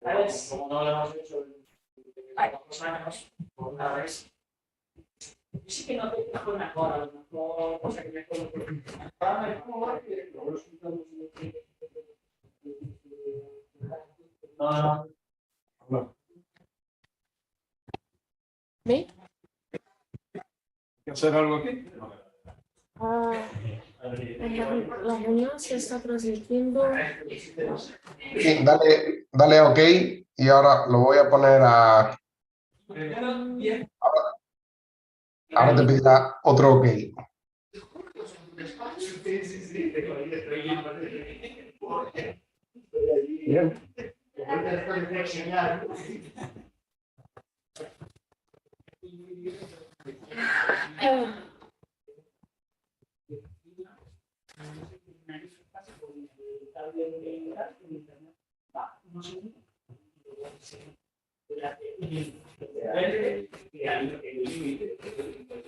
Como no lo hemos hecho en 2 años, por una vez. Sí que no te dijo mejor, a lo mejor, cosa que mejor. No. ¿Me? ¿Hacer algo aquí? La reunión se está transmitiendo. Sí, dale OK y ahora lo voy a poner a... Ahora te pedirá otro OK. Bien.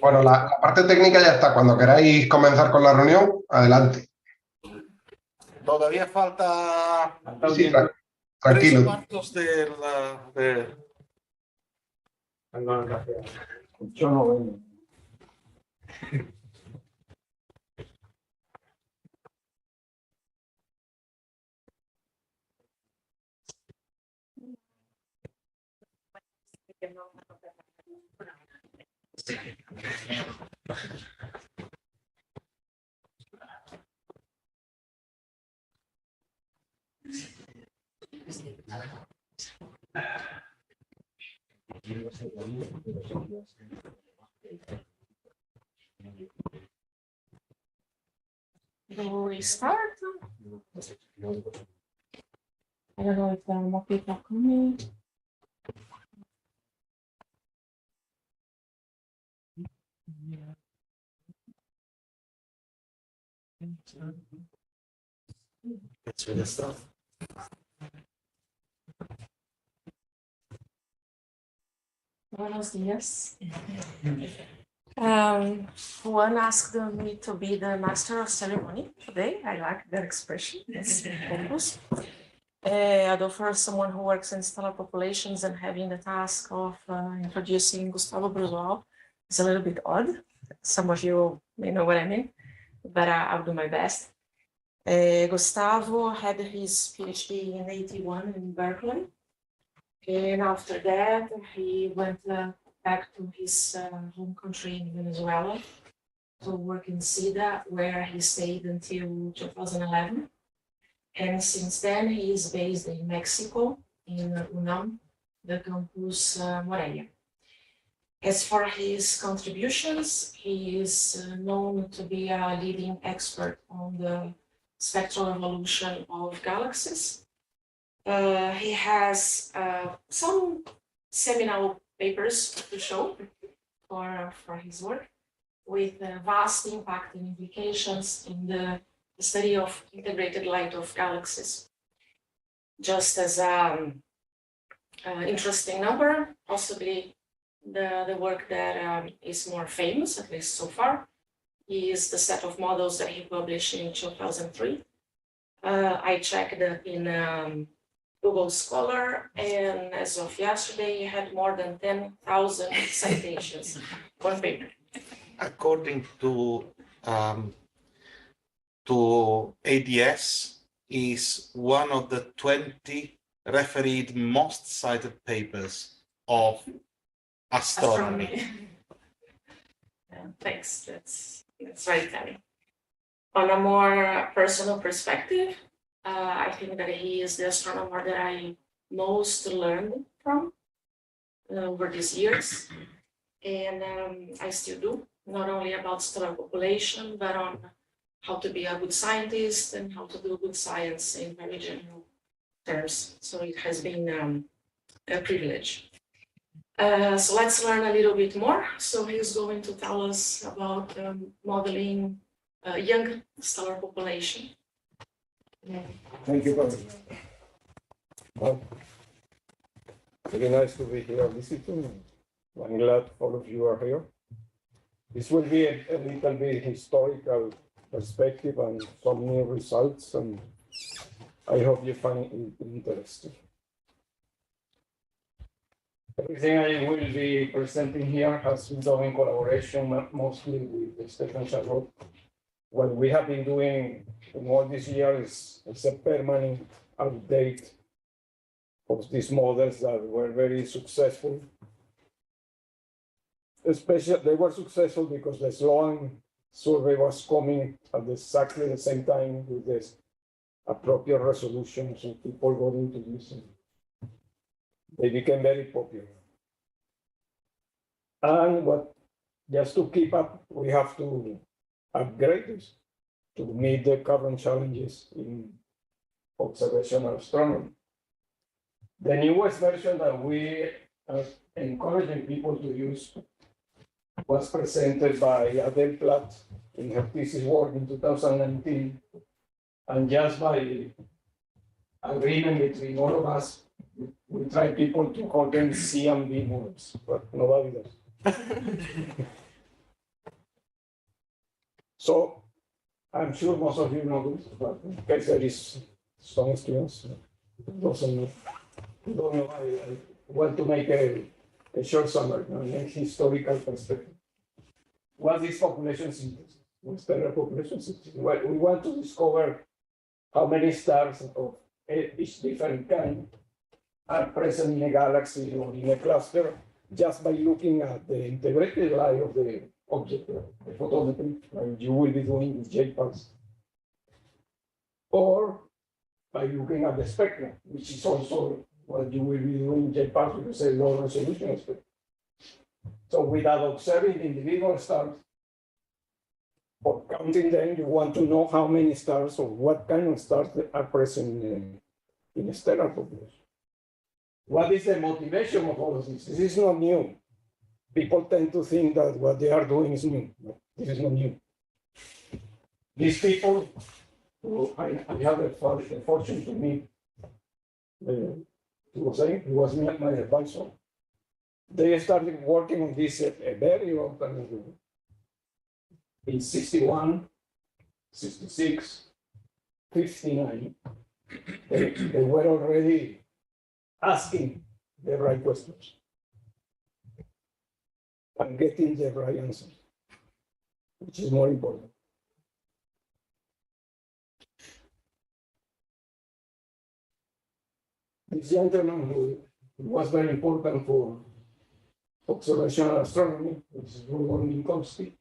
Bueno, la parte técnica ya está. Cuando queráis comenzar con la reunión, adelante. Todavía falta Sí, 3 tranquilo. cuartos de la... Yo no vengo. Do we start? I don't know if there are more people coming. That's really stuff. Buenos dias. One asked me to be the master of ceremony today. I like that expression. It's focus. Although for someone who works in stellar populations and having the task of introducing Gustavo Bruzual is a little bit odd. Some of you may know what I mean, but I'll do my best. Gustavo had his PhD in 1981 in Berkeley. And after that, he went back to his home country in Venezuela to work in SIDA, where he stayed until 2011. And since then, he is based in Mexico, in UNAM, the campus Morelia. As for his contributions, he is known to be a leading expert on the spectral evolution of galaxies. He has some seminal papers to show for his work, with vast impact and implications in the study of integrated light of galaxies. Just as an interesting number, possibly the work that is more famous, at least so far, is the set of models that he published in 2003. I checked in Google Scholar, and as of yesterday, he had more than 10,000 citations, one paper. According to ADS, is one of the 20 refereed most cited papers of astronomy. Thanks, that's very telling. On a more personal perspective, I think that he is the astronomer that I most learned from over these years. And I still do, not only about stellar population, but on how to be a good scientist and how to do good science in very general terms. So it has been a privilege. So let's learn a little bit more. So he's going to tell us about modeling young stellar population. Thank you, Professor. Well, very nice to be here visiting. I'm glad all of you are here. This will be a little bit historical perspective and some new results, and I hope you find it interesting. Everything I will be presenting here has been done in collaboration mostly with Stephen Charlotte. What we have been doing in all this year is a permanent update of these models that were very successful. Especially, they were successful because the Sloan survey was coming at exactly the same time with this appropriate resolution, so people got into this. They became very popular. And just to keep up, we have to upgrade this to meet the current challenges in observational astronomy. The newest version that we are encouraging people to use was presented by Adele Platt in her thesis work in 2019. And just by agreement between all of us, we try people to call them C and B models, but nobody does. So I'm sure most of you know this, but in case there is some students who don't know, I want to make a short summary, a historical perspective. What is population synthesis? What's stellar population synthesis? Well, we want to discover how many stars of each different kind are present in a galaxy or in a cluster just by looking at the integrated light of the object, the photometry, like you will be doing with JPEGs, or by looking at the spectrum, which is also what you will be doing in JPEGs with a low resolution spectrum. So without observing the individual stars or counting them, you want to know how many stars or what kind of stars are present in a stellar population. What is the motivation of all of this? This is not new. People tend to think that what they are doing is new. No, this is not new. These people, who I have the fortune to meet, he was my advisor. They started working on this a very long time ago. In 61, 66, 59, they were already asking the right questions and getting the right answers, which is more important. This gentleman who was very important for observational astronomy, which is Bruzual.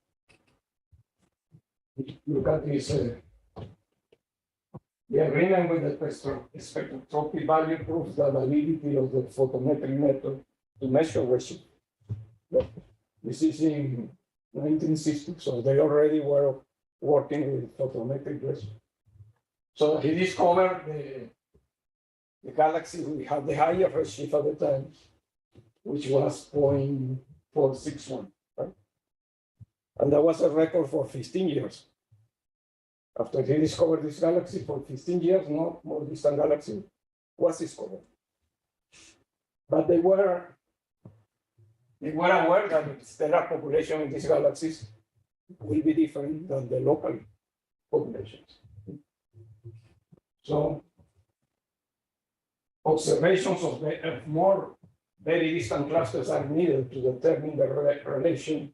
Look at this. The agreement with the spectroscopy value proves the validity of the photometric method to measure redshift. This is in 1960, so they already were working with photometric redshift. So he discovered the galaxy we had the higher redshift at the time, which was 0.461, right? And that was a record for 15 years. After he discovered this galaxy, for 15 years, no more distant galaxy was discovered. But they were aware that the stellar population in these galaxies will be different than the local populations. So observations of more very distant clusters are needed to determine the relation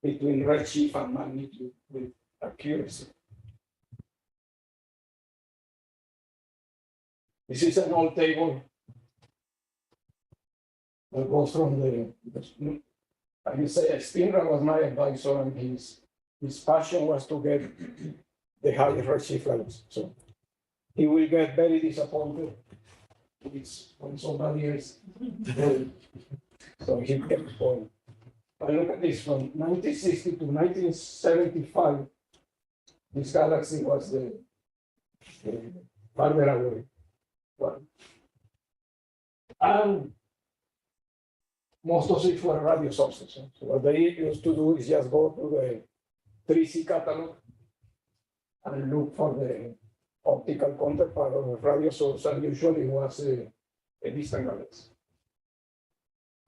between redshift and magnitude with accuracy. This is an old table that goes from I can say Stinra was my advisor, and his passion was to get the highest redshift values. So he will get very disappointed when somebody else. So he kept going. But look at this, from 1960 to 1975, this galaxy was the farther away one. And most of it were radio sources. So what they used to do is just go to the 3C catalog and look for the optical counterpart of the radio source, and usually it was a distant galaxy.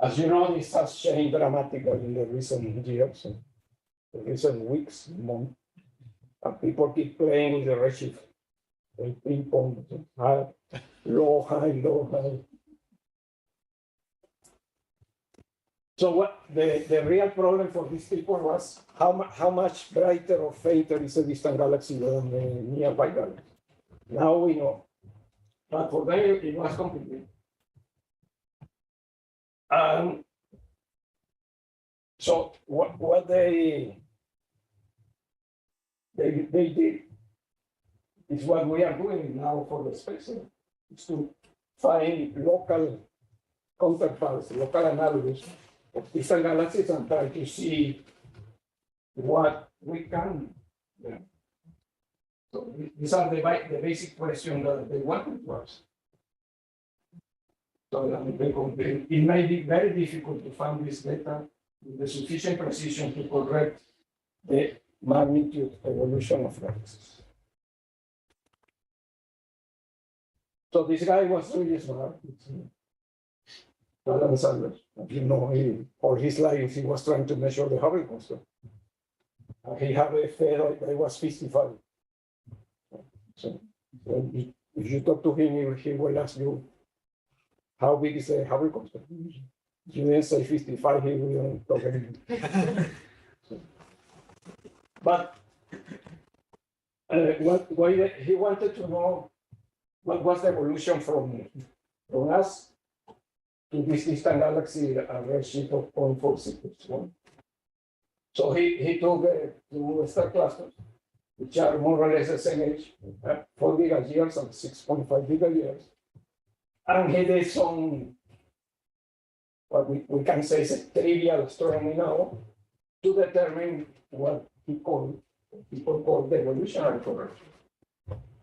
As you know, this has changed dramatically in the recent years, the recent weeks, months, and people keep playing with the redshift. They ping pong, high, low, high, low, high. So what the real problem for these people was how much brighter or fainter is a distant galaxy than the nearby galaxy. Now we know. But for them, it was complicated. So what they did is what we are doing now for the space, is to find local counterparts, local analogs of distant galaxies and try to see what we can. Yeah. So these are the basic questions that they wanted to ask. So it may be very difficult to find this data with the sufficient precision to correct the magnitude evolution of galaxies. So this guy was really smart. Alan Sanders, you know, all his life he was trying to measure the Hubble constant. He had a fair that was 55. So if you talk to him, he will ask you, how big is the Hubble constant? You didn't say 55, he wouldn't talk anything. But what he wanted to know what was the evolution from us to this distant galaxy at a redshift of 0.461. So he took two star clusters, which are more or less the same age, 4 gigayears and 6.5 gigayears. And he did some, what we can say is a trivial astronomy now, to determine what people call the evolutionary correction.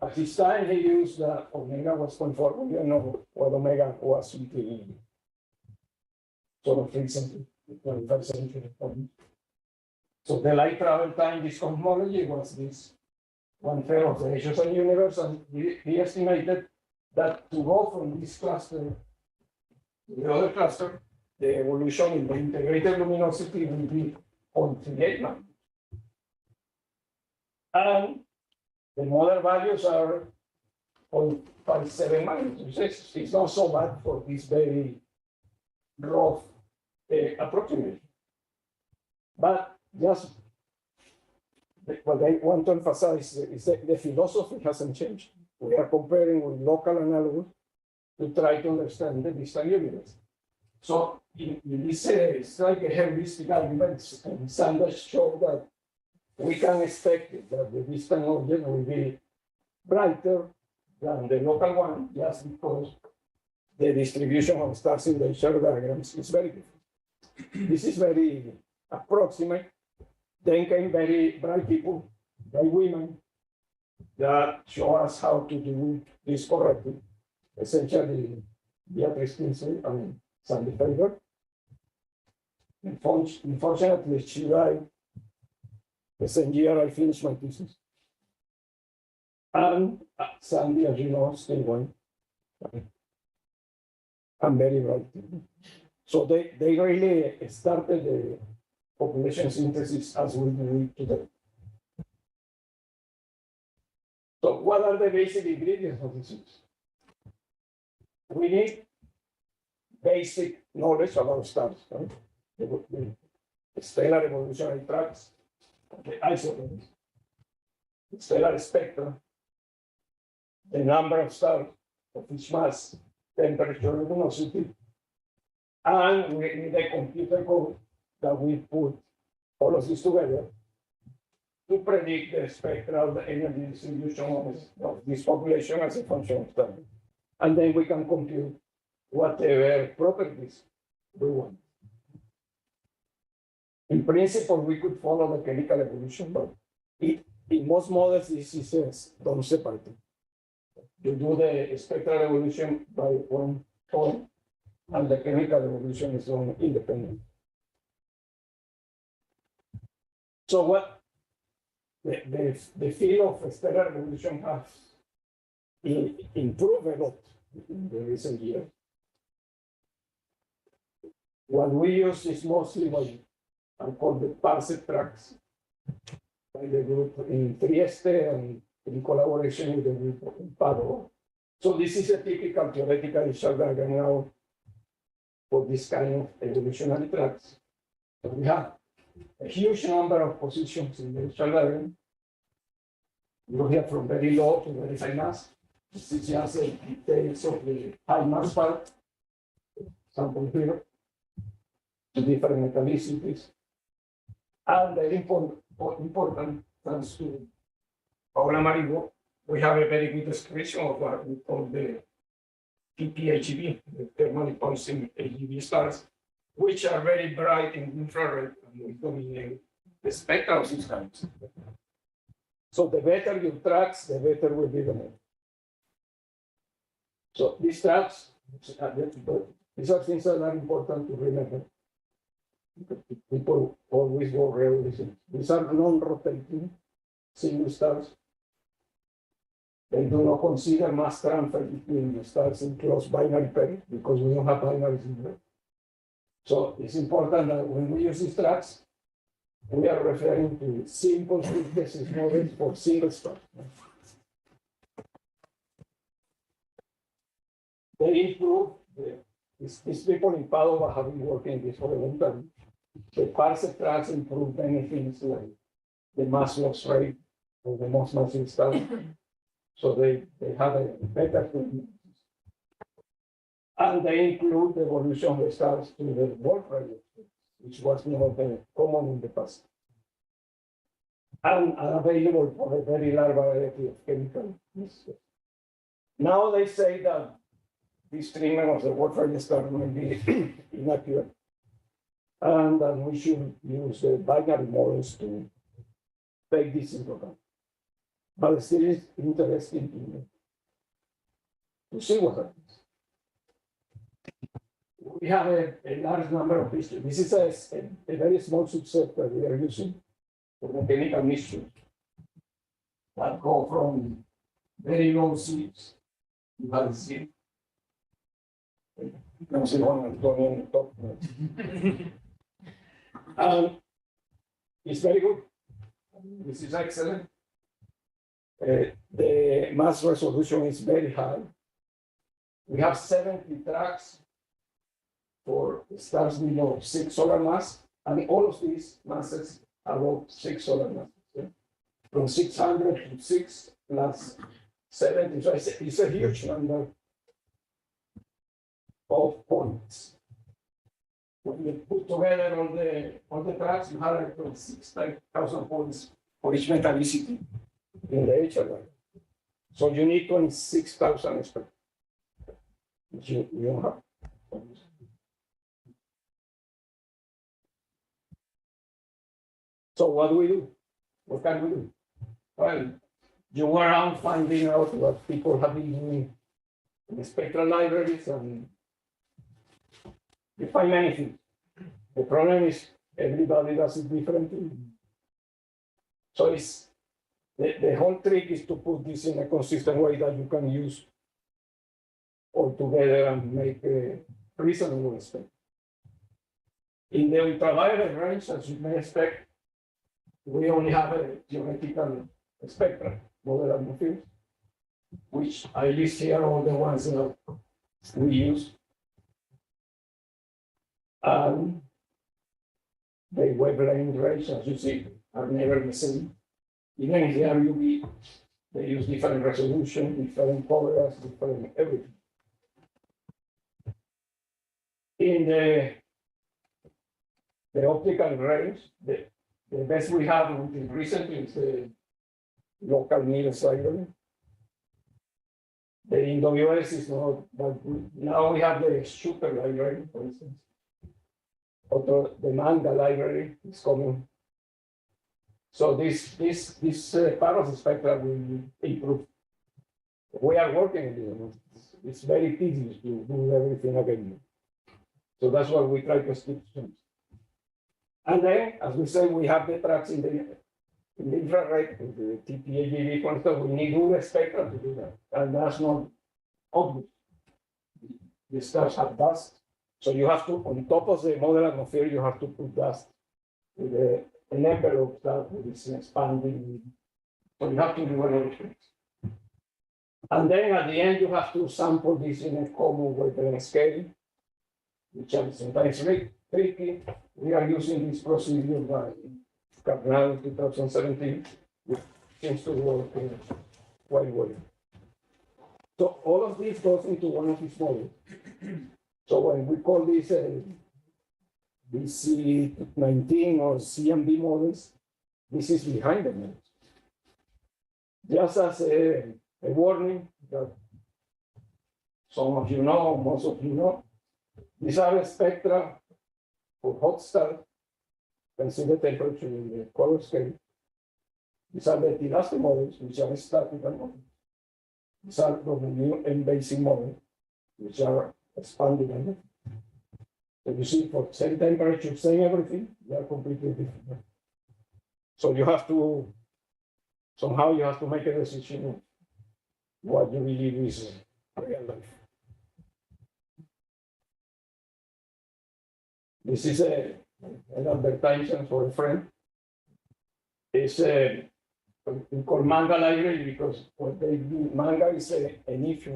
At this time, he used omega was 0.4. We don't know what omega was until sort of recently, 21st century. So the light travel time, this cosmology was this 1/3 of the age of the universe, and he estimated that to go from this cluster to the other cluster, the evolution in the integrated luminosity will be 0.38 nanometers. And the model values are 0.57 nanometers. It's not so bad for this very rough approximation. But just what I want to emphasize is that the philosophy hasn't changed. We are comparing with local analogs to try to understand the distant universe. So in this, it's like a heuristic argument, and Sanders showed that we can expect that the distant object will be brighter than the local one, just because the distribution of stars in the Sher diagrams is very different. This is very approximate. Then came very bright people, bright women, that show us how to do this correctly. Essentially, Beatrice Kinsey and Sandy Faber. Unfortunately, she died the same year I finished my thesis. And Sandy, as you know, still going. I'm very bright. So they really started the population synthesis as we do it today. So what are the basic ingredients of this? We need basic knowledge about stars, right? The stellar evolutionary tracks, the isotopes, the stellar spectra, the number of stars of each mass, temperature, luminosity, and we need a computer code that we put all of this together to predict the spectral energy distribution of this population as a function of time. And then we can compute whatever properties we want. In principle, we could follow the chemical evolution, but in most models, this is done separately. You do the spectral evolution by one point, and the chemical evolution is done independently. So what the field of stellar evolution has improved a lot in the recent years. What we use is mostly what I call the parsec tracks by the group in Trieste and in collaboration with the group in Padua. So this is a typical theoretical Sher diagram now. for this kind of evolutionary tracks. So we have a huge number of positions in the initial level. You go here from very low to very high mass. This is just the details of the high mass part. Sample here to different metallicities. And very important, thanks to Paula Marigo, we have a very good description of what we call the TPHEV, the thermally pulsing HEV stars, which are very bright in infrared and we dominate the spectral systems. So the better your tracks, the better will be the move. So these tracks, these are things that are important to remember. People always go realism. These are non-rotating single stars. They do not consider mass transfer between the stars in close binary pair because we don't have binaries in there. So it's important that when we use these tracks, we are referring to simple synthesis models for single stars. They improve. These people in Padova have been working this for a long time. The parsec tracks improve many things like the mass loss rate of the most massive stars. So they have a better treatment. And they include the evolution of the stars to the Wolf radius, which was not common in the past. And are available for a very large variety of chemicals. Now they say that this treatment of the Wolf radius star may be inaccurate. And that we should use the binary models to take this into account. But still it's interesting to see what happens. We have a large number of issues. This is a very small subset that we are using for the chemical mixtures that go from very low Cs to high C. You can see one Antonio on the top. It's very good. This is excellent. The mass resolution is very high. We have 70 tracks for stars below 6 solar mass, and all of these masses are above 6 solar masses. Yeah? From 600 to 6 plus 70, so it's a huge number of points. When you put together all the tracks, you have like 6,000 points for each metallicity in the HLI. So you need 26,000 experts. You don't have. So what do we do? What can we do? Well, you go around finding out what people have been doing in the spectral libraries, and you find many things. The problem is everybody does it differently. So it's the whole trick is to put this in a consistent way that you can use all together and make a reasonable estimate. In the ultraviolet range, as you may expect, we only have a theoretical spectrum, model atmospheres, which I list here all the ones that we use. And the wavelength range, as you see, are never the same. Even in the RUV, they use different resolution, different colors, different everything. In the optical range, the best we have until recently is the local Niels library. The IndoWS is not that good. Now we have the shooter library, for instance. Also, the manga library is coming. So this part of the spectrum will improve. We are working on it. It's very tedious to do everything again. So that's what we try to stick to. And then, as we say, we have the tracks in the infrared, the TPAGV concept. We need good spectra to do that. And that's not obvious. The stars have dust. So you have to, on top of the model atmosphere, you have to put dust with an envelope that is expanding. So you have to do a lot of things. And then at the end, you have to sample this in a common wavelength scale. which are sometimes tricky. We are using this procedure by Cardinal 2017, which seems to work quite well. So all of this goes into one of these models. So when we call this BC19 or CMB models, this is behind the models. Just as a warning that some of you know, most of you know, these are spectra for hot star. You can see the temperature in the color scale. These are the Tilasto models, which are statical models. These are the new M-basic models, which are expanded. So you see, for same temperature, same everything, they are completely different. So you have to, somehow you have to make a decision of what you believe is real life. This is an advertisement for a friend. It's we call manga library because what they do, manga is an if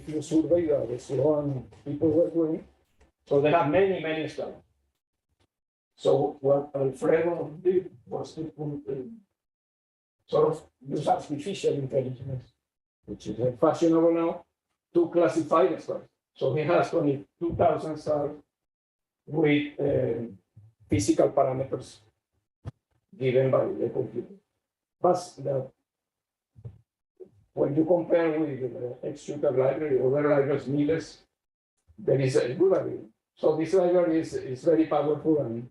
you survey the Sloan people were doing. So they have many stuff. So what Alfredo did was to sort of use artificial intelligence, which is fashionable now, to classify the stars. So he has 22,000 stars with physical parameters given by the computer. But when you compare with the X-Shooter library, other libraries, Miles, there is a good library. So this library is very powerful, and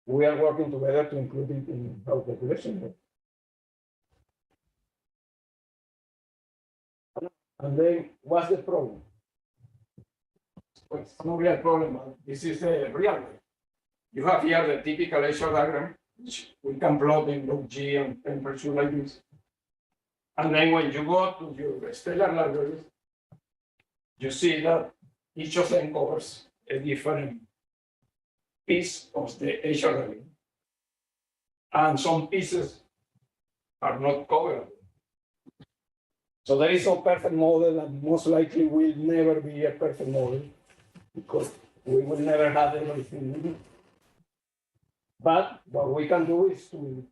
we are working together to include it in our population. And then what's the problem? Well, it's not really a problem. This is a real life. You have here the typical H-R diagram, which we can plot in log G and temperature like this. And then when you go to your stellar libraries, you see that each of them covers a different piece of the H-R diagram. And some pieces are not covered. So there is no perfect model, and most likely will never be a perfect model because we will never have everything. But what we can do is to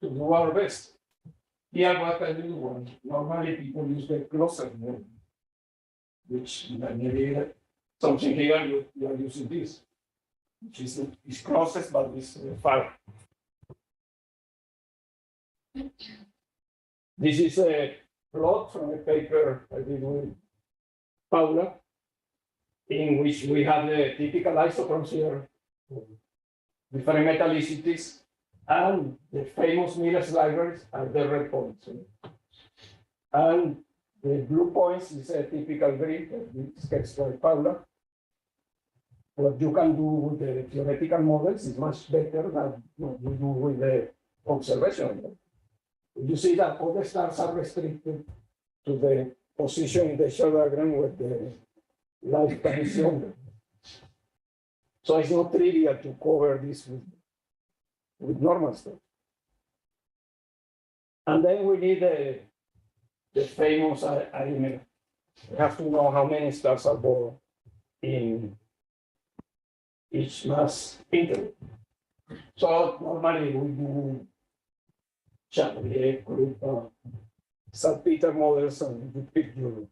do our best. Here, what I do, normally people use the closest model, which maybe something here you are using this, which is closest but is far. This is a plot from a paper I did with Paula, in which we have the typical isochrones here, different metallicities, and the famous Miles libraries are the red points. And the blue points is a typical grid that sketched by Paula. What you can do with the theoretical models is much better than what you do with the observational. You see that all the stars are restricted to the position in the H-R diagram where the lifetime is younger. So it's not trivial to cover this with normal stuff. And then we need the famous arithmetic. We have to know how many stars are born in each mass interval. So normally we do group saltpeter models, and you pick your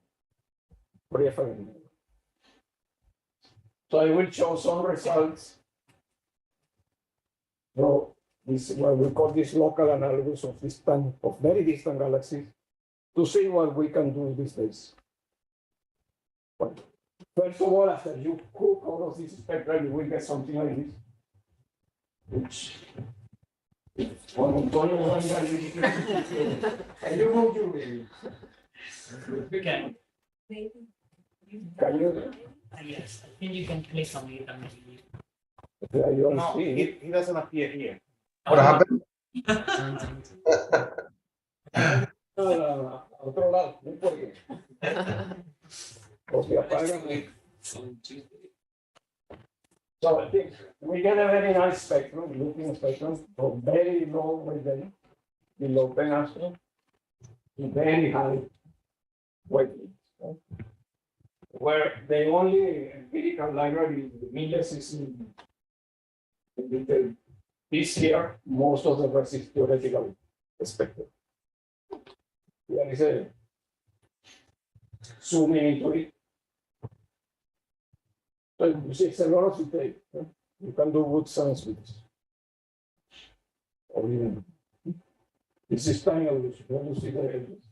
reference. So I will show some results. So this is what we call this local analogous of very distant galaxies to see what we can do these days. But first of all, after you cook all of these spectra, you will get something like this, which Juan Antonio, can you move your baby? Can. Can you? Yes, I think you can click on it. You don't No, see. he doesn't appear here. What happened? Otro lado, no importa. Porque apagan. So I think we get a very nice spectrum, looking spectrum, from very low wavelength, below 10 angstrom, to very high wavelength. where the only empirical library in the Miles is in this here, most of the rest is theoretical spectrum. There is a zooming into it. So you see, it's a lot of detail. You can do good science with this. Or even, this is time evolution. When you see the ages,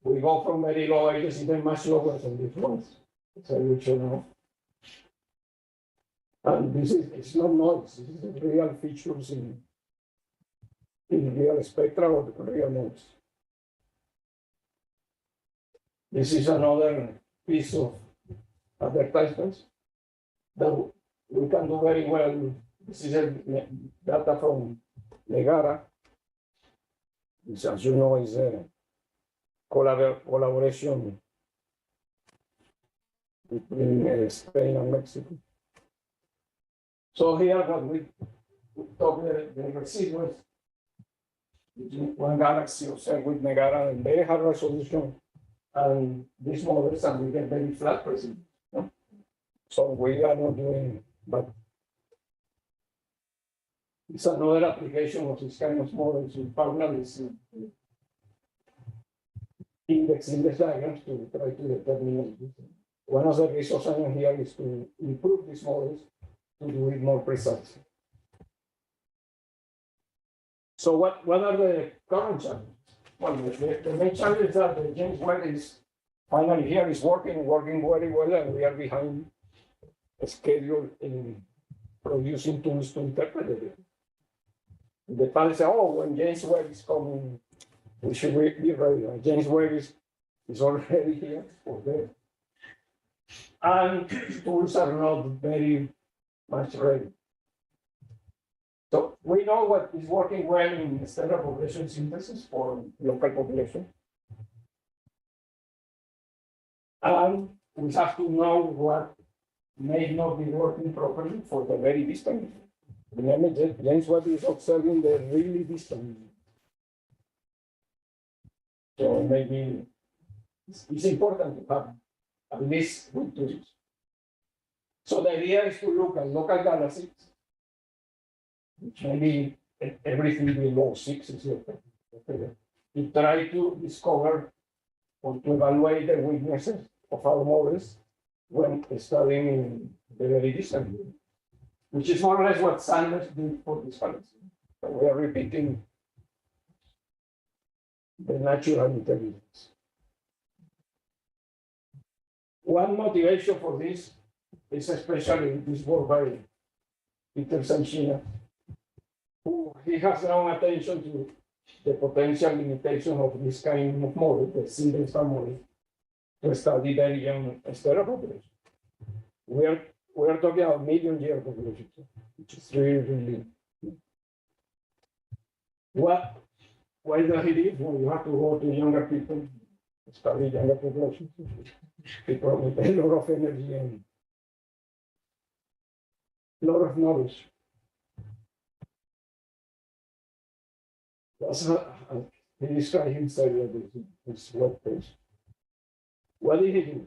we go from very low ages even much lower than these ones. It's evolution. And this is, it's not noise, this is real features in real spectra or real modes. This is another piece of advertisements that we can do very well. This is data from Megara, which, as you know, is a collaboration between Spain and Mexico. So here, what we talk the receivers, one galaxy observed with Megara and very high resolution, and these models, and we get very flat precision. No? So we are not doing, but it's another application of this kind of models in parallel is indexing the diagrams to try to determine. One of the reasons I'm here is to improve these models to do it more precisely. So what are the current challenges? Well, the main challenge is that the James Webb is finally here, is working very well, and we are behind a schedule in producing tools to interpret it. The panel say, oh, when James Webb is coming, we should be ready. James Webb is already here for that. And tools are not very much ready. So we know what is working well in stellar population synthesis for local population. And we have to know what may not be working properly for the very distant. Remember, James Webb is observing the really distant. So maybe it's important to have at least good tools. So the idea is to look at local galaxies, which maybe everything below 6 is okay, to try to discover or to evaluate the weaknesses of our models when studying the very distant, which is more or less what Sanders did for this galaxy. So we are repeating the natural intelligence. One motivation for this is especially this work by Peter Sanchina, who he has drawn attention to the potential limitation of this kind of model, the single star model, to study very young stellar population. We are talking about million-year population, which is really what. Why does he do? Well, you have to go to younger people, study younger populations, people with a lot of energy and a lot of knowledge. That's he described himself in his webpage. What did he do?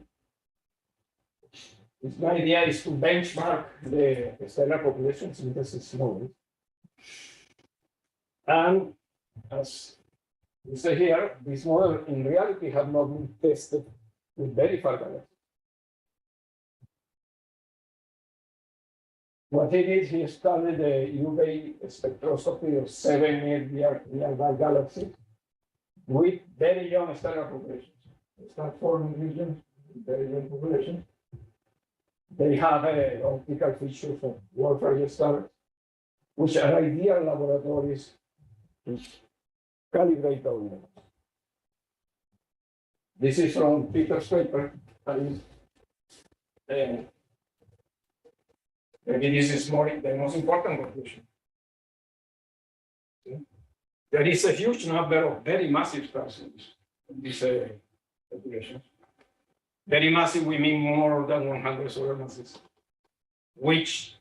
His idea is to benchmark the stellar population synthesis model. And as we say here, this model in reality have not been tested with very far galaxies. What he did, he studied the UV spectroscopy of 7 nearby galaxies with very young stellar populations. They start forming regions, very young populations. They have optical features of warfare stars, which are ideal laboratories to calibrate our models. This is from Peter's paper. Maybe this is the most important conclusion. There is a huge number of very massive stars in this population. Very massive, we mean more than 100 solar masses, which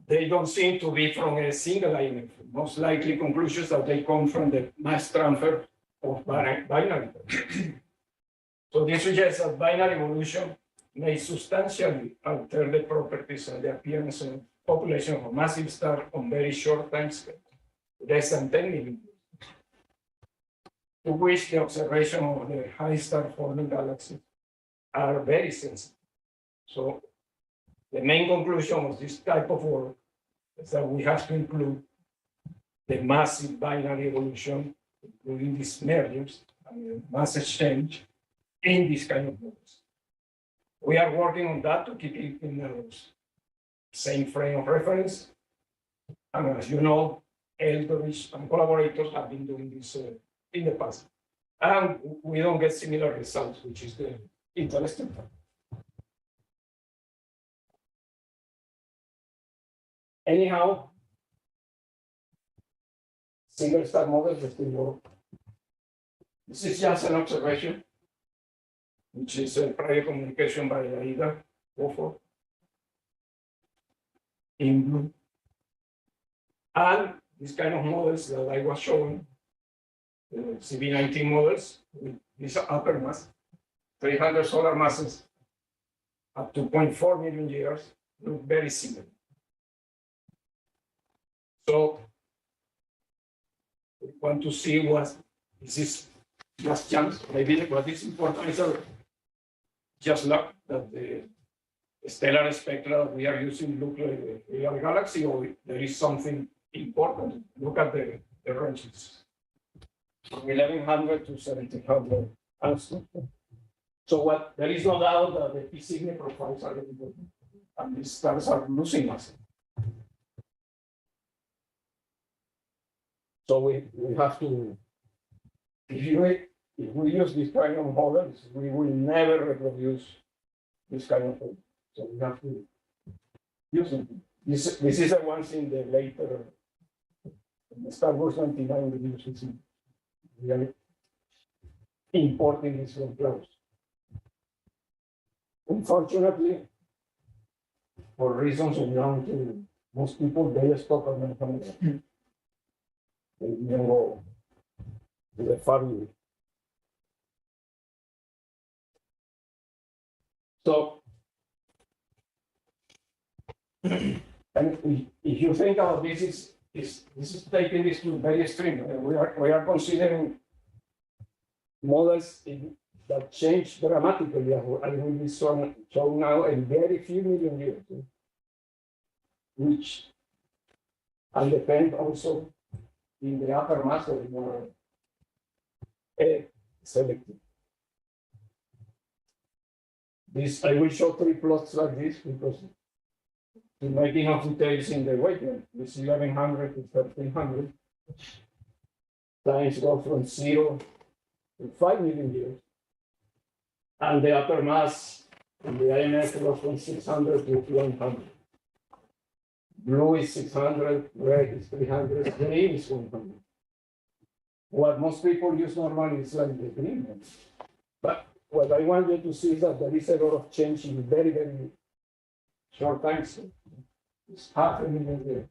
they don't seem to be from a single element. Most likely conclusions that they come from the mass transfer of binary. So this suggests that binary evolution may substantially alter the properties and the appearance of population of a massive star on very short time scales, less than 10 million years, to which the observation of the high star forming galaxies are very sensitive. So the main conclusion of this type of work is that we have to include the massive binary evolution, including these mergers and mass exchange in this kind of models. We are working on that to keep it in the same frame of reference. And as you know, Eldridge and collaborators have been doing this in the past. And we don't get similar results, which is the interesting part. Anyhow, single star models still work. This is just an observation, which is a prior communication by AIDA, OFO, in blue. And this kind of models that I was showing, the CV19 models, with this upper mass, 300 solar masses, up to 0.4 million years, look very similar. So we want to see what this is just chance. Maybe what is important is just luck that the stellar spectra that we are using look like a real galaxy, or there is something important. Look at the ranges from 1100 to 1700 angstroms. So what there is no doubt that the P Cygni profiles are important, and these stars are losing mass. So we have to, if we use this kind of models, we will never reproduce this kind of thing. So we have to use them. This is the ones in the later, Star Wars 99, we use it. We are importing this from clouds. Unfortunately, for reasons unknown to most people, they stop at 900. They didn't go to the far view. So, and if you think about this, this is taking this to very extreme. We are considering models that change dramatically, as will be shown now in very few million years, which and depend also in the upper mass of more selective. This I will show 3 plots like this because to make enough details in the wavelength, this 1100 to 1300 times go from 0 to 5 million years, and the upper mass in the IMF goes from 600 to 100. Blue is 600, red is 300, green is 100. What most people use normally is like the green one. But what I want you to see is that there is a lot of change in very, very short time. So it's 500,000 years.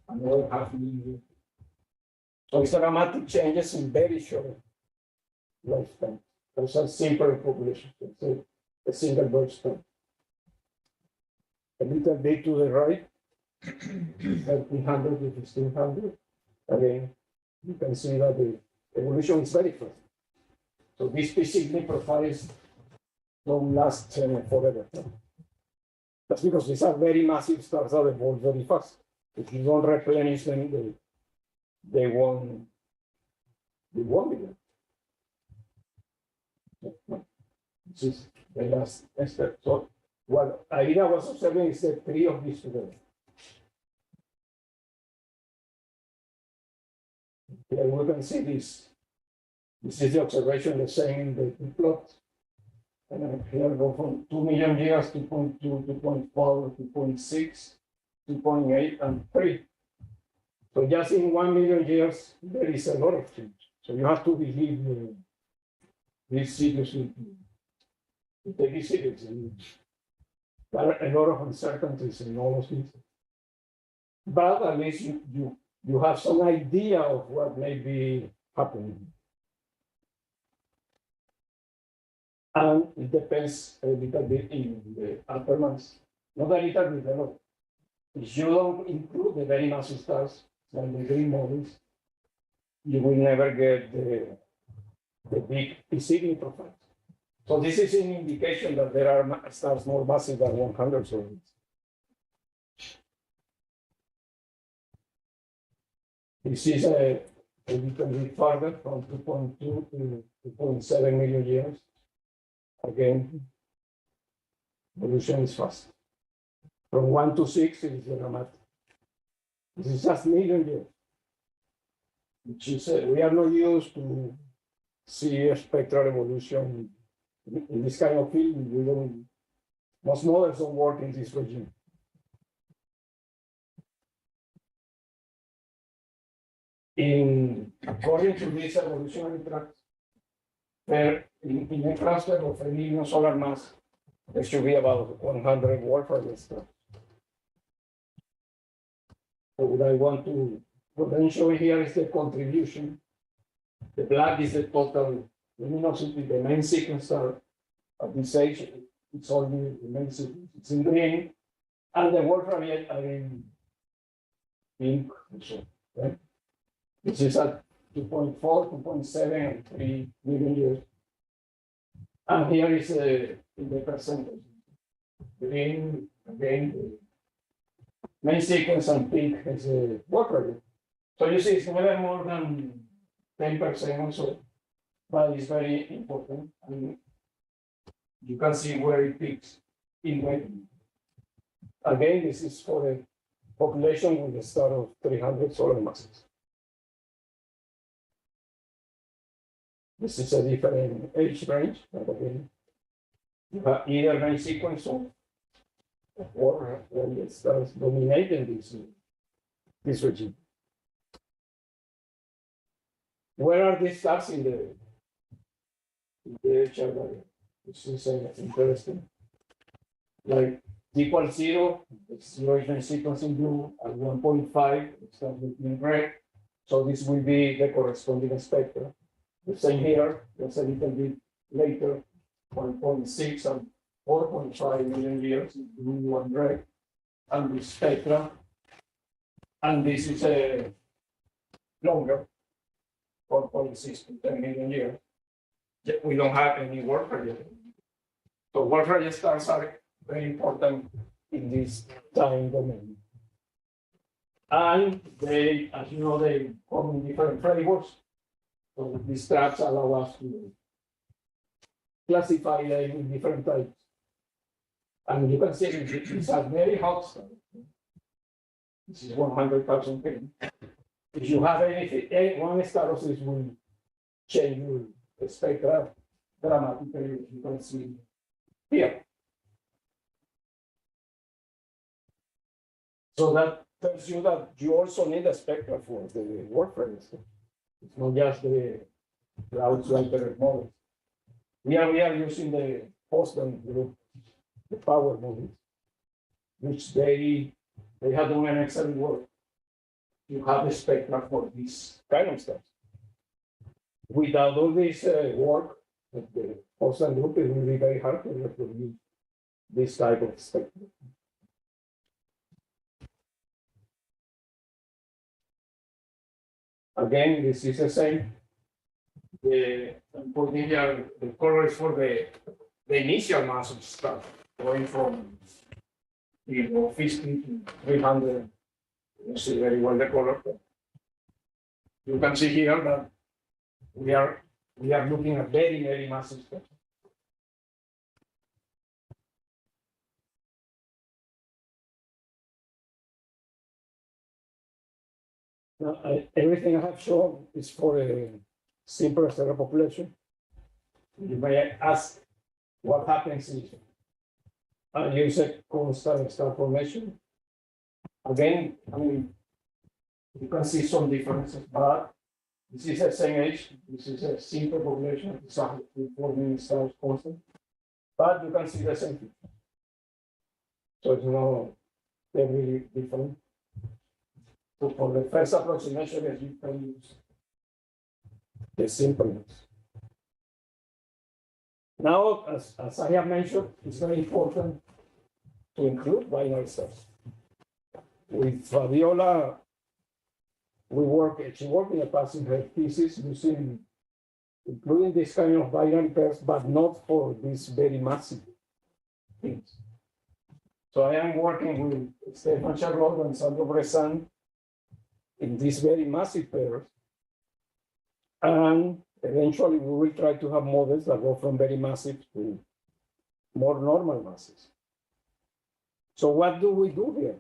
Another 500,000 years. So it's dramatic changes in very short lifetime. Those are simple populations. It's a single birth span. A little bit to the right, 1300 to 1500. Again, you can see that the evolution is very fast. So these P Cygni profiles don't last forever. That's because these are very massive stars that evolve very fast. If you don't replenish them, they won't be there. This is the last step. So what Aida was observing is the 3 of these together. Here we can see this. This is the observation, the same in the 2 plots. And here go from 2 million years to 2.2, 2.4, 2.6, 2.8, and 3. So just in 1 million years, there is a lot of change. So you have to believe this seriously. To take it seriously. There are a lot of uncertainties in all of this. But at least you have some idea of what may be happening. And it depends a little bit in the upper mass. Not a little bit, a lot. If you don't include the very massive stars, like the green models, you will never get the big preceding profiles. So this is an indication that there are stars more massive than 100 solar. This is a little bit farther from 2.2 to 2.7 million years. Again, evolution is fast. From 1 to 6 is dramatic. This is just million years. Which is, we are not used to see a spectral evolution in this kind of field. We don't, most models don't work in this regime. According to this evolutionary track, in a cluster of a million solar mass, there should be about 100 Wolf-Rayet stars. So what I want to, what I'm showing here is the contribution. The black is the total luminosity, the main sequence star at this age. It's only the main sequence. It's in green, and the Wolf-Rayet are in pink. So, right? This is at 2.4, 2.7, and 3 million years. And here is in the percentage. Green, again, the main sequence, and pink is a Wolf-Rayet. So you see, it's never more than 10% or so, but it's very important. And you can see where it peaks in weight. Again, this is for a population with a star of 300 solar masses. This is a different age range, but again, you have either main sequence or when it starts dominating this regime. Where are these stars in the chart? This is interesting. Like equals 0, it's zero is main sequence in blue, at 1.5, it starts in red. So this will be the corresponding spectra. The same here, just a little bit later, 1.6 and 4.5 million years in blue and red, and the spectra. And this is a longer, 4.6 to 10 million years. We don't have any Wolf-Rayet. So Wolf-Rayet stars are very important in this time domain. And they, as you know, they come in different flavors. So these tracks allow us to classify them in different types. And you can see these are very hot stars. This is 100,000 Kelvin. If you have anything, one star of this will change the spectra dramatically, as you can see here. So that tells you that you also need a spectra for the Wolf-Rayet. It's not just the cloud slider models. We are using the Boston group, the power models, which they have done an excellent work. You have a spectra for this kind of stuff. Without all this work of the Boston group, it will be very hard to reproduce this type of spectrum. Again, this is the same. I'm putting here the colors for the initial mass of stuff, going from 50 to 300. You see very well the color. You can see here that we are looking at very, very massive stuff. Everything I have shown is for a simple stellar population. You may ask what happens if I use a constant star formation. Again, I mean, you can see some differences, but this is the same age. This is a simple population. It's forming stars constant, but you can see the same thing. So it's not very different. So for the first approximation, as you can use the simpleness. Now, as I have mentioned, it's very important to include binary stars. With Fabiola, she worked in the past in her thesis using, including this kind of binary pairs, but not for these very massive things. So I am working with Stefan Charlotte and Sandro Bressan in these very massive pairs. And eventually we will try to have models that go from very massive to more normal masses. So what do we do here?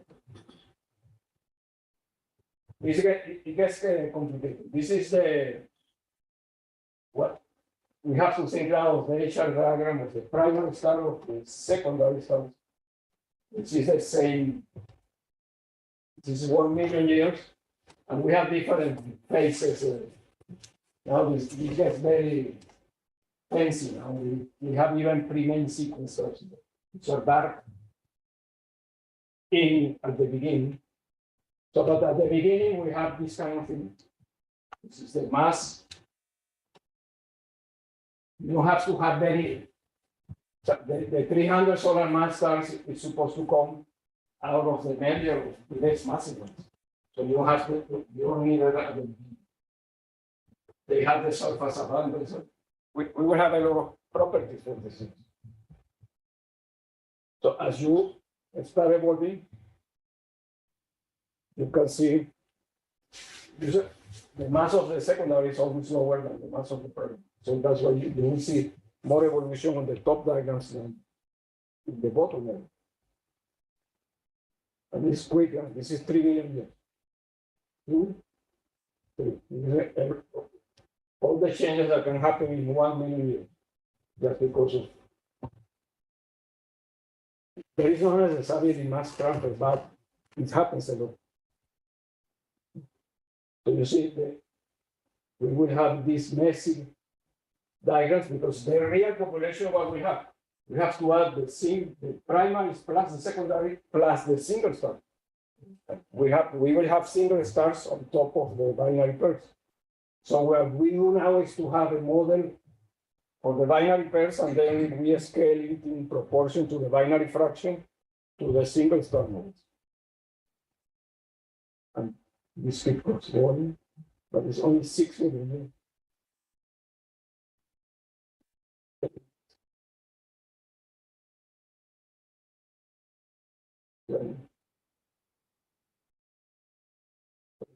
It gets complicated. This is what we have to think now of the HR diagram of the primary star of the secondary star, which is the same. This is 1 million years, and we have different phases. Now this gets very fancy. Now we have even pre-main sequencers, which are dark at the beginning. So that at the beginning, we have this kind of thing. This is the mass. You have to have the 300 solar mass stars is supposed to come out of the merger of the less massive ones. So you don't need it at the beginning. They have the surface abundance. We will have a lot of properties for this. So as you start evolving, you can see the mass of the secondary is always lower than the mass of the primary. So that's why you will see more evolution on the top diagrams than in the bottom area. And this is quick, this is 3 million years. 2, 3. All the changes that can happen in 1 million years, just because of there is not necessarily the mass transfer, but it happens a lot. So you see, we will have these messy diagrams because the real population, what we have to add the primaries plus the secondary plus the single star. We will have single stars on top of the binary pairs. So what we do now is to have a model for the binary pairs, and then we scale it in proportion to the binary fraction to the single star models. And this keeps going, but it's only 6 million. It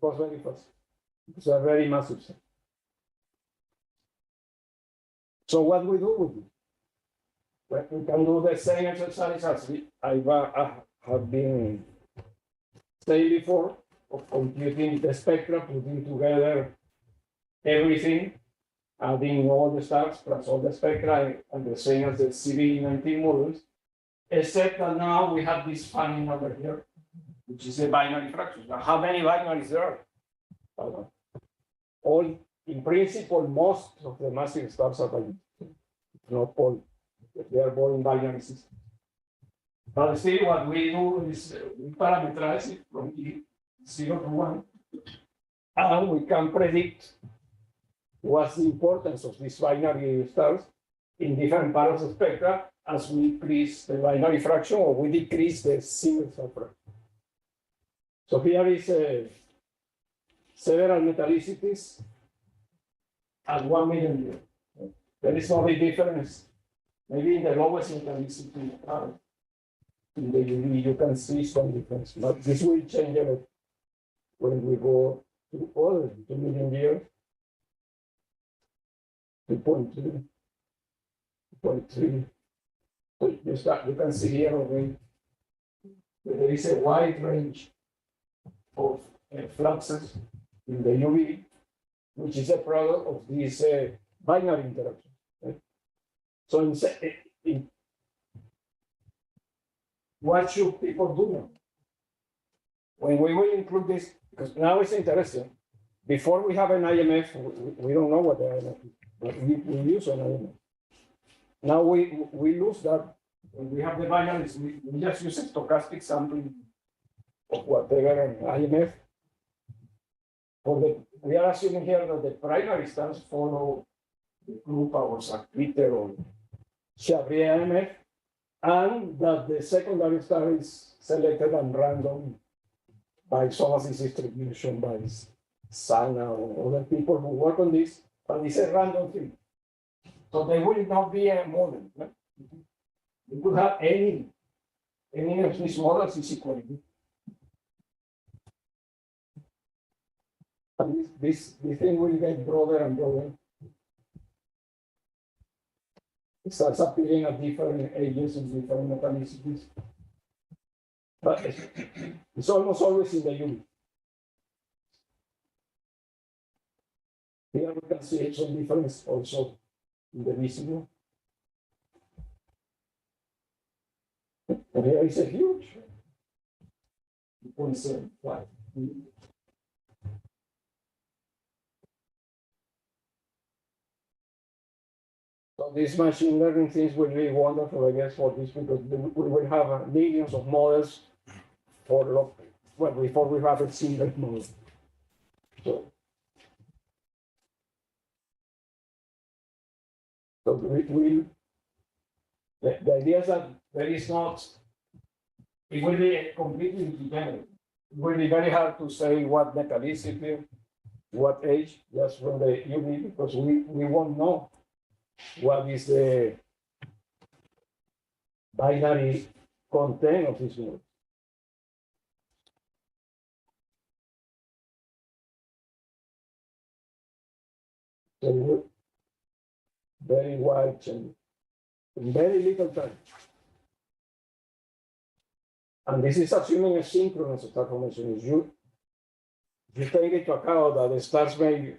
was very fast. It's a very massive set. So what we do with it? Well, we can do the same exercise as I have been saying before, of computing the spectra, putting together everything, adding all the stars plus all the spectra, and the same as the CV19 models, except that now we have this funny number here, which is a binary fraction. Now, how many binaries there are? All, in principle, most of the massive stars are binary. Not all, they are born in binary systems. But still, what we do is we parameterize it from 0 to 1, and we can predict what's the importance of these binary stars in different parts of the spectra as we increase the binary fraction or we decrease the single star fraction. So here is several metallicities at 1 million years. There is no big difference. Maybe in the lowest metallicity in the UV, you can see some difference, but this will change a lot when we go to all 2 million years. 2.3, 2.3. So you can see here already there is a wide range of fluxes in the UV, which is a product of these binary interactions. Right? So what should people do now? When we will include this, because now it's interesting. Before we have an IMF, we don't know what the IMF is, but we use an IMF. Now we lose that. When we have the binaries, we just use a stochastic sampling of whatever an IMF. We are assuming here that the primary stars follow the group or Twitter or Chablis AMF, and that the secondary star is selected at random by Thomas's distribution, by Sana or other people who work on this, but it's a random thing. So there will not be a model. No? You could have any of these models is equal. And this thing will get broader and broader. It starts appearing at different ages and different metallicities. But it's almost always in the unit. Here we can see some difference also in the visible. And here is a huge 0.75. So these machine learning things will be wonderful, I guess, for this, because we will have millions of models for well, before we have a single model. So the idea is that there is not, it will be completely independent. It will be very hard to say what metallicity, what age, just from the UV, because we won't know what is the binary content of this node. So very wide and in very little time. And this is assuming a synchronous star formation. You take into account that the stars may,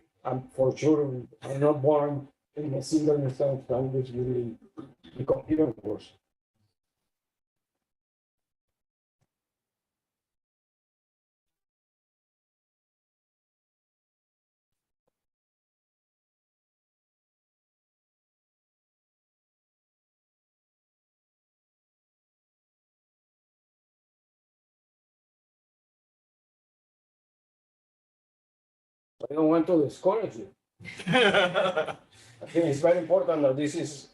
for sure, are not born in a single instant of time, which will become even worse. I don't want to discourage you. I think it's very important that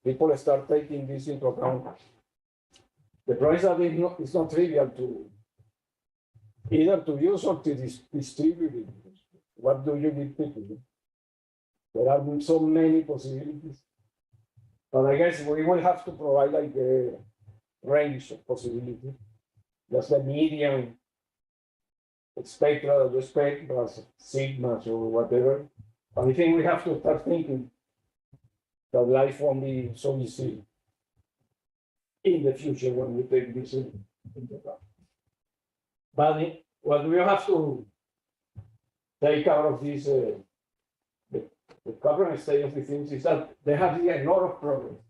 people start taking this into account. The problem is that it's not trivial to either to use or to distribute it. What do you need to do? There are so many possibilities. But I guess we will have to provide like a range of possibilities. Just the median spectral, the spectras, sigmas, or whatever. But I think we have to start thinking that life won't be so easy in the future when we take this into account. But what we have to take out of this, the current state of the things is that there has been a lot of progress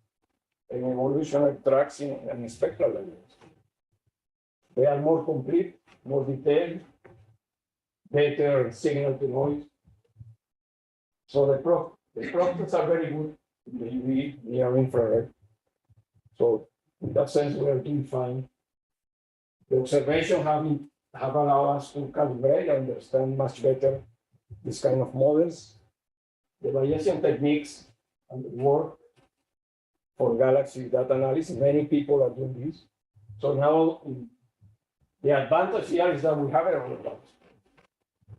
in evolutionary tracks and spectral levels. They are more complete, more detailed, better signal to noise. So the prospects are very good in the UV, near infrared. So in that sense, we are doing fine. The observation have allowed us to calibrate and understand much better this kind of models. The Bayesian techniques and the work for galaxy data analysis, many people are doing this. So now the advantage here is that we have error bars.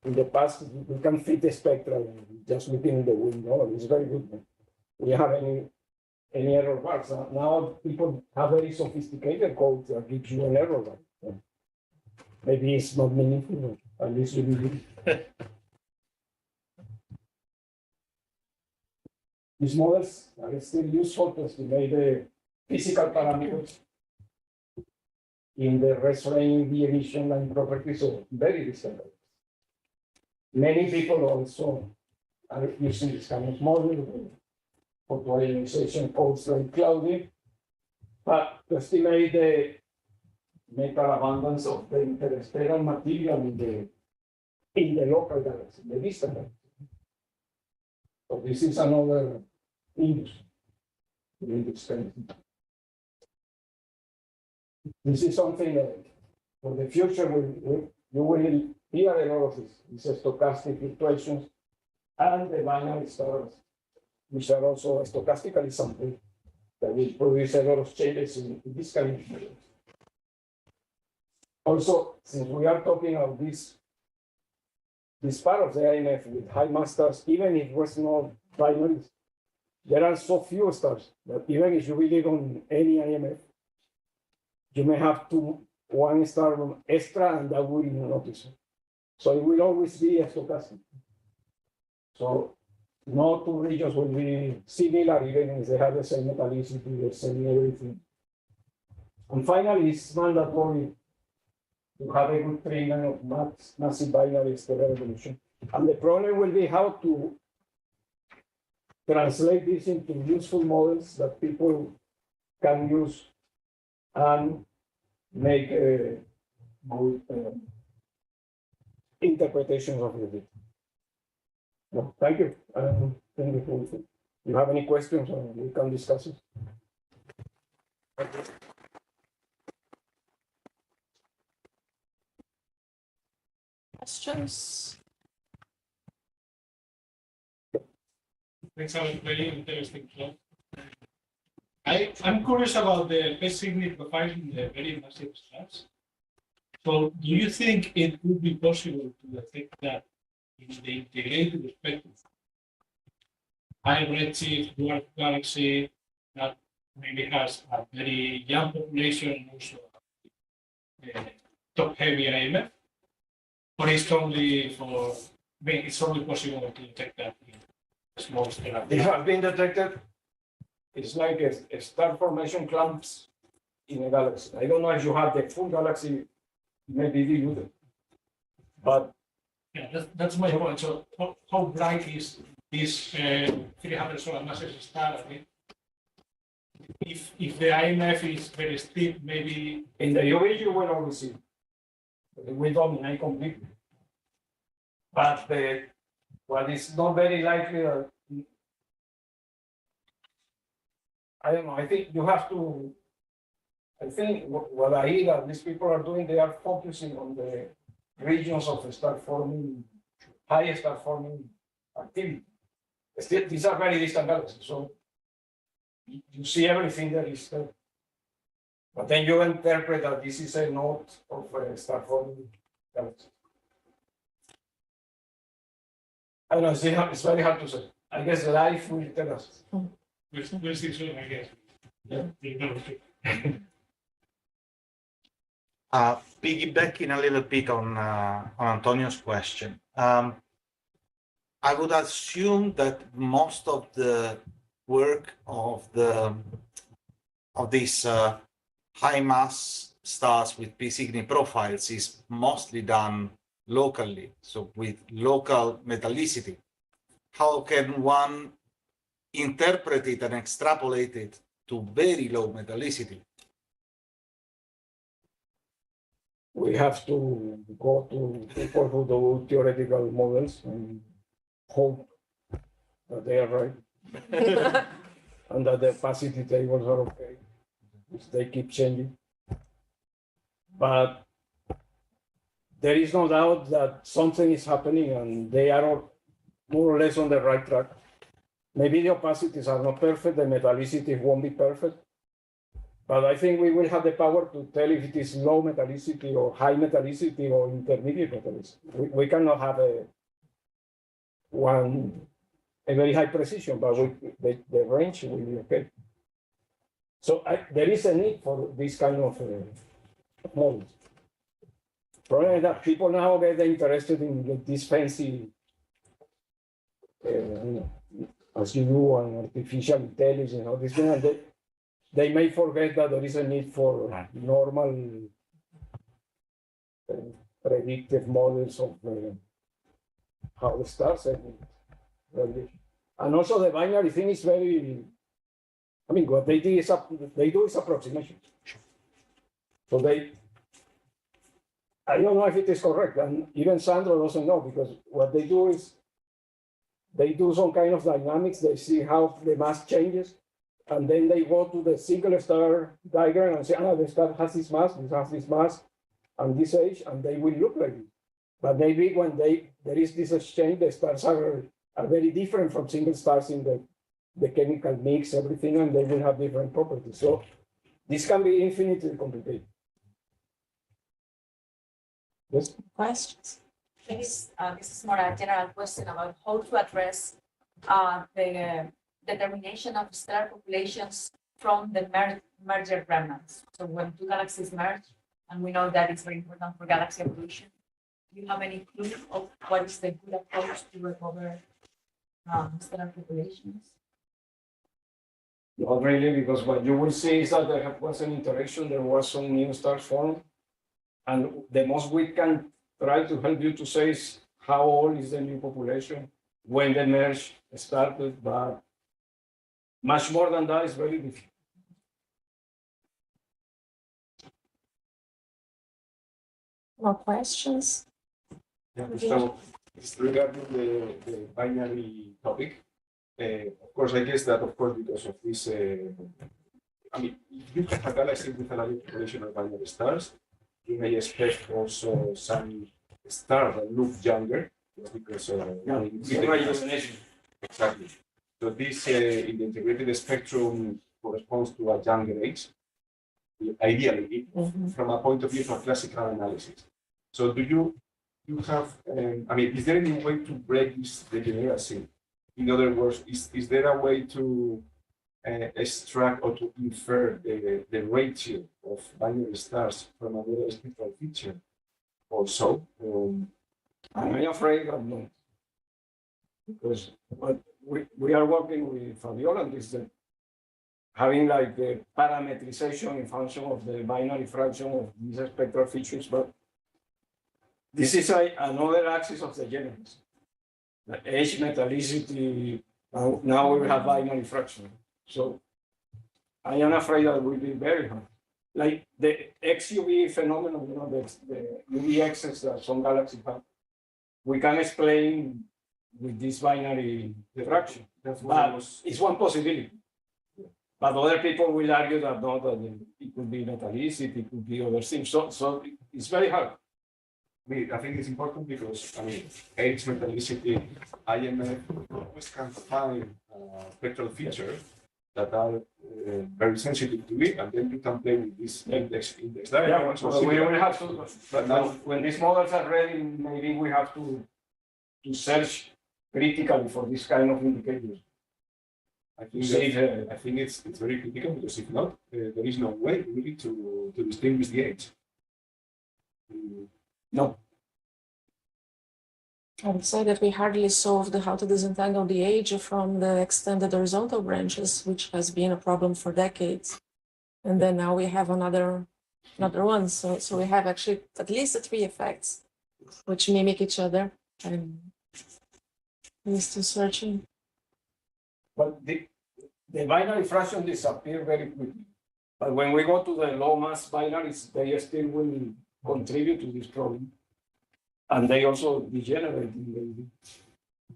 In the past, we can fit the spectral just looking in the window. It's very good. We have any error bars. Now people have very sophisticated codes that gives you an error bar. Maybe it's not meaningful, but at least you do it. These models are still useful to estimate the physical parameters in the rest-frame, the emission line properties of very distant. Many people also are using this kind of model for polarization codes like cloudy, but to estimate the metal abundance of the interstellar material in the local galaxy, the distant galaxy. So this is another industry. This is something that for the future you will hear a lot of this. These stochastic fluctuations and the binary stars, which are also stochastically something that will produce a lot of changes in this kind of models. Also, since we are talking of this part of the IMF with high mass stars, even if it was not binaries, there are so few stars that even if you believe on any IMF, you may have one star extra and that will not notice. So it will always be a stochastic. So no two regions will be similar even if they have the same metallicity, the same everything. And finally, it's mandatory to have a good treatment of massive binary stellar evolution. And the problem will be how to translate this into useful models that people can use and make good interpretations of the data. No, thank you. If you have any questions, we can discuss it. Questions? Thanks, Alan. Very interesting talk. I'm curious about the phase signal profile in the very massive stars. So, do you think it would be possible to detect that in the integrated spectrum? High redshift dwarf galaxy that maybe has a very young population and also top heavy IMF? Or it's only it's only possible to detect that in small stellar? They have been detected. It's like a star formation clumps in a galaxy. I don't know if you have the full galaxy, maybe diluted. But yeah, that's my point. So, how bright is this 300 solar masses star? I mean, if the IMF is very steep, maybe in the UV you will always see. We dominate completely. But what is not very likely, I don't know, I think you have to, I think what I hear that these people are doing, they are focusing on the regions of the star forming, high star forming activity. Still, these are very distant galaxies, so you see everything that is there. But then you interpret that this is a node of a star forming galaxy. I don't know, it's very hard to say. I guess life will tell us. we'll see soon, I guess. Yeah. Piggybacking a little bit on Antonio's question, I would assume that most of the work of these high mass stars with P Cygni profiles is mostly done locally, so with local metallicity. How can one interpret it and extrapolate it to very low metallicity? We have to go to people who do theoretical models and hope that they are right and that the opacity tables are okay, which they keep changing. But there is no doubt that something is happening and they are all more or less on the right track. Maybe the opacities are not perfect, the metallicity won't be perfect, but I think we will have the power to tell if it is low metallicity or high metallicity or intermediate metallicity. We cannot have a very high precision, but the range will be okay. So there is a need for this kind of models. Problem is that people now get interested in this fancy, as you do, on artificial intelligence, all this thing, and they may forget that there is a need for normal predictive models of how the stars are. And also the binary thing is very, I mean, what they do is approximation. So I don't know if it is correct, and even Sandro doesn't know, because what they do is they do some kind of dynamics, they see how the mass changes, and then they go to the single star diagram and say, the star has this mass, and this age, and they will look like it. But maybe when there is this exchange, the stars are very different from single stars in the the chemical mix, everything, and they will have different properties. So this can be infinitely complicated. Yes? Questions? This is more a general question about how to address the determination of stellar populations from the merger remnants. So when two galaxies merge, and we know that it's very important for galaxy evolution, do you have any clue of what is the good approach to recover stellar populations? Not really, because what you will see is that there was an interaction, there was some new stars formed, and the most we can try to help you to say is how old is the new population, when the merge started, but much more than that is very difficult. More questions? Yeah, Gustavo, it's regarding the binary topic. Of course, I guess that, of course, because of this, I mean, if you have a galaxy with a large population of binary stars, you may expect also some stars that look younger, just because exactly. So this, in the integrated spectrum, corresponds to a younger age, ideally, from a point of view of classical analysis. So do you have, I mean, is there any way to break this degeneracy? In other words, is there a way to extract or to infer the ratio of binary stars from another spectral feature also? I'm afraid of no. Because what we are working with Fabiola, and this is having like the parametrization in function of the binary fraction of these spectral features, but this is another axis of the generates. The age, metallicity, now we have binary fraction. So I am afraid that will be very hard. Like the XUV phenomenon, you know, the UVXs that some galaxies have, we can explain with this binary fraction. But it's one possibility. But other people will argue that no, that it could be metallicity, it could be other things. So it's very hard. I think it's important because, I mean, age, metallicity, IMF always can find spectral features that are very sensitive to it, and then you can play with this index diagrams. Yeah, we will have to, but now when these models are ready, maybe we have to search critically for this kind of indicators. I think it's very critical, because if not, there is no way really to distinguish the age. No. I would say that we hardly solved how to disentangle the age from the extended horizontal branches, which has been a problem for decades. And then now we have another one. So we have actually at least the three effects, which mimic each other. And we're still searching. But the binary fraction disappear very quickly. But when we go to the low mass binaries, they still will contribute to this problem. And they also degenerate in the.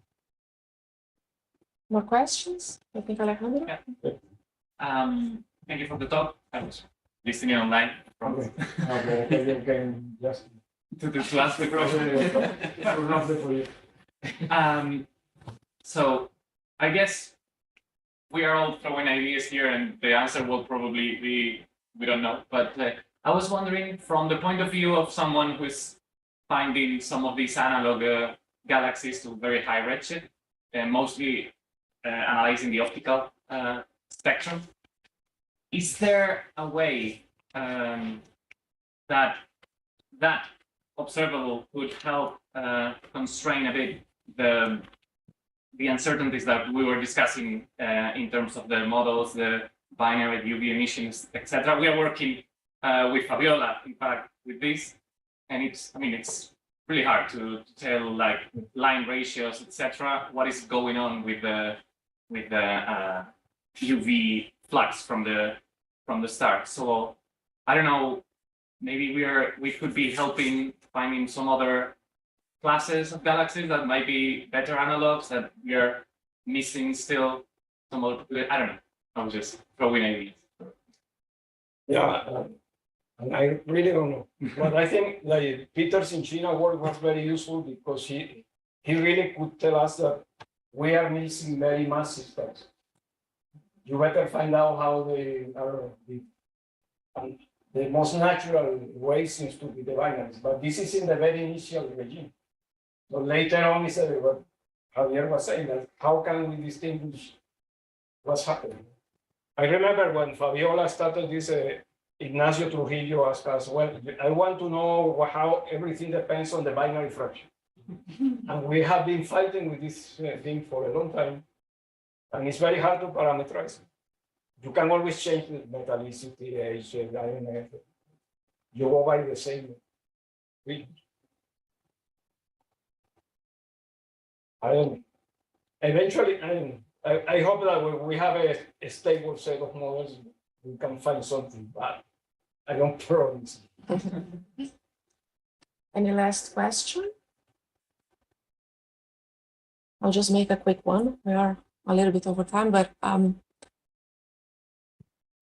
More questions? I think Alejandro? Yeah. Thank you for the talk. I was listening online. Okay. Okay. Just to ask the question. So I guess we are all throwing ideas here, and the answer will probably be we don't know. But I was wondering, from the point of view of someone who's finding some of these analog galaxies to very high redshift, and mostly analyzing the optical spectrum, is there a way that observable could help constrain a bit the uncertainties that we were discussing in terms of the models, the binary UV emissions, etc. We are working with Fabiola, in fact, with this, and it's really hard to tell, like, line ratios, etc. What is going on with the UV flux from the start? So I don't know. Maybe we could be helping finding some other classes of galaxies that might be better analogs that we are missing still. Some other, I don't know. I'm just throwing ideas. Yeah, and I really don't know. But I think like Peter's in China work was very useful because he really could tell us that we are missing very massive stars. you better find out how they are. And the most natural way seems to be the binaries, but this is in the very initial regime. So later on, he said what Javier was saying, that how can we distinguish what's happening? I remember when Fabiola started this, Ignacio Trujillo asked us, well, I want to know how everything depends on the binary fraction. And we have been fighting with this thing for a long time. And it's very hard to parameterize. You can always change the metallicity, age, INF. You go by the same region. I don't know. Eventually, I hope that when we have a stable set of models, we can find something, but I don't promise. Any last question? I'll just make a quick one. We are a little bit over time, but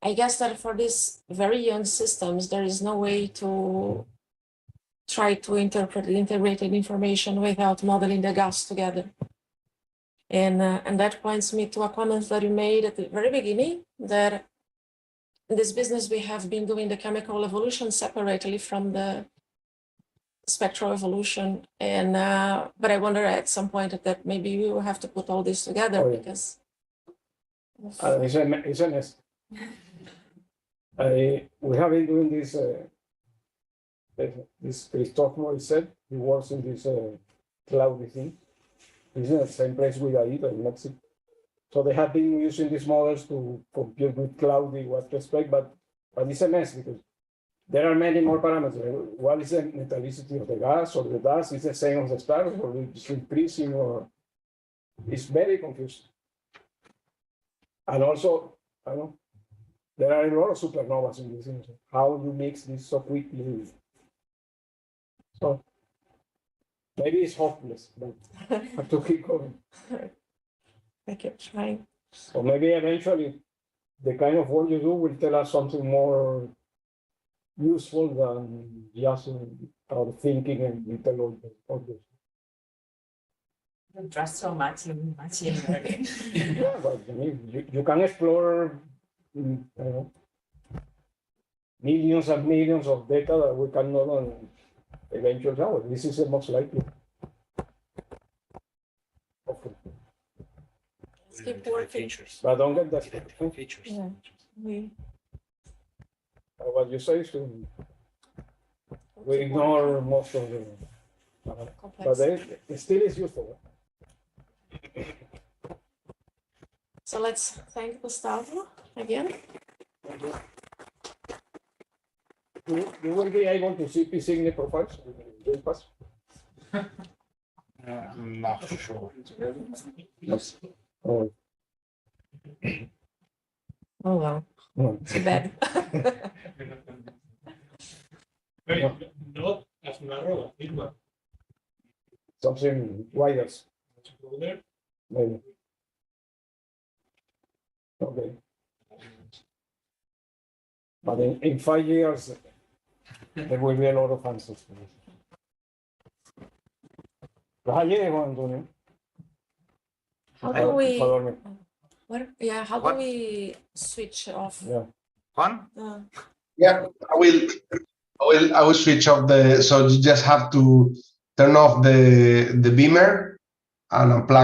I guess that for these very young systems, there is no way to try to interpret the integrated information without modeling the gas together. And that points me to a comment that you made at the very beginning, that in this business, we have been doing the chemical evolution separately from the spectral evolution. And but I wonder at some point that maybe we will have to put all this together. Oh, yeah. Because It's a mess. We have been doing this. This Christophe said he works in this cloudy thing. He's in the same place with AIDA in Mexico. So they have been using these models to compute with cloudy what to expect, but it's a mess because there are many more parameters. What is the metallicity of the gas or the dust? Is the same as the stars, or it's increasing, or it's very confusing. And also, I don't know, there are a lot of supernovas in this thing. How you mix this so quickly? So maybe it's hopeless, but I have to keep going. I keep trying. Or maybe eventually the kind of work you do will tell us something more useful than just our thinking and intelligence. You trust so much in machine learning. Yeah, but I mean, you can explore millions and millions of data that we cannot on eventually know. This is the most likely. Hopefully. Let's keep working. But don't get that. Features. Yeah. What you say is we ignore most of the, but it still is useful. So let's thank Gustavo again. You will be able to see P-Signy profiles very fast. I'm not sure. Yes. Oh, Oh wow, no. too bad. Not as narrow as this one. Something wider, Let's go there. maybe. Okay. But in 5 years, there will be a lot of answers for this. Ya llego, Antonio. How do we? Para dormir. What? Yeah. How do What? we switch off? Yeah. Juan? Yeah, I will switch off so you just have to turn off the beamer and unplug